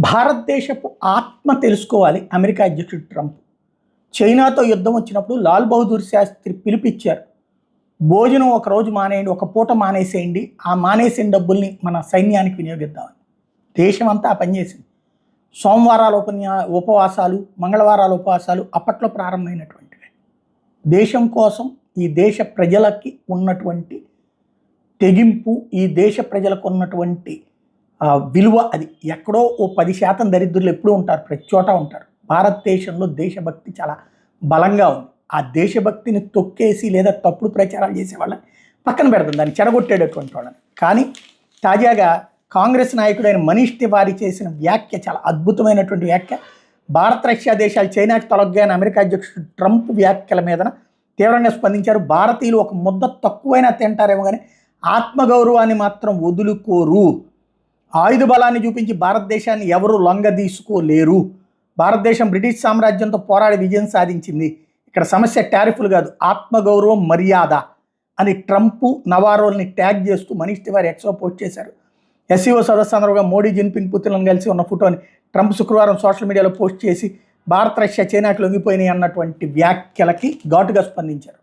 భారతదేశపు ఆత్మ తెలుసుకోవాలి అమెరికా అధ్యక్షుడు ట్రంప్. చైనాతో యుద్ధం వచ్చినప్పుడు లాల్ బహదూర్ శాస్త్రి పిలిపిచ్చారు. భోజనం ఒకరోజు మానేయండి, ఒక పూట మానేసేయండి, ఆ మానేసిన డబ్బుల్ని మన సైన్యానికి వినియోగిద్దామని. దేశం అంతా పనిచేసింది. సోమవారాల ఉపవాసాలు, మంగళవారాల ఉపవాసాలు అప్పట్లో ప్రారంభమైనటువంటివి. దేశం కోసం ఈ దేశ ప్రజలకి ఉన్నటువంటి తెగింపు, ఈ దేశ ప్రజలకు ఉన్నటువంటి విలువ, అది ఎక్కడో ఓ 10% దరిద్రులు ఎప్పుడూ ఉంటారు, ప్రతి చోట ఉంటారు. భారతదేశంలో దేశభక్తి చాలా బలంగా ఉంది. ఆ దేశభక్తిని తొక్కేసి లేదా తప్పుడు ప్రచారాలు చేసే వాళ్ళని పక్కన పెడతాం, దాన్ని చెడగొట్టేటటువంటి వాళ్ళని. కానీ తాజాగా కాంగ్రెస్ నాయకుడైన మనీష్ తివారీ చేసిన వ్యాఖ్య చాలా అద్భుతమైనటువంటి వ్యాఖ్య. భారత్ రష్యా దేశాలు చైనాకి తొలగ్గాయని అమెరికా అధ్యక్షుడు ట్రంప్ వ్యాఖ్యల మీద తీవ్రంగా స్పందించారు. భారతీయులు ఒక ముద్ద తక్కువైనా తింటారేమో కానీ ఆత్మగౌరవాన్ని మాత్రం వదులుకోరు. ఆయుధ బలాన్ని చూపించి భారతదేశాన్ని ఎవరు లొంగదీసుకోలేరు. భారతదేశం బ్రిటిష్ సామ్రాజ్యంతో పోరాడి విజయం సాధించింది. ఇక్కడ సమస్య టారిఫ్లు కాదు, ఆత్మగౌరవం, మర్యాద అని ట్రంప్ నవారోల్ని ట్యాగ్ చేస్తూ మనీష్ తివారీ ఎక్స్లో పోస్ట్ చేశారు. ఎస్సీఓ సదస్సు సందర్భంగా మోడీ, జిన్పింగ్, పుతిన్లను కలిసి ఉన్న ఫోటోని ట్రంప్ శుక్రవారం సోషల్ మీడియాలో పోస్ట్ చేసి భారత్ రష్యా చైనాకి లొంగిపోయినాయి అన్నటువంటి వ్యాఖ్యలకి ఘాటుగా స్పందించారు.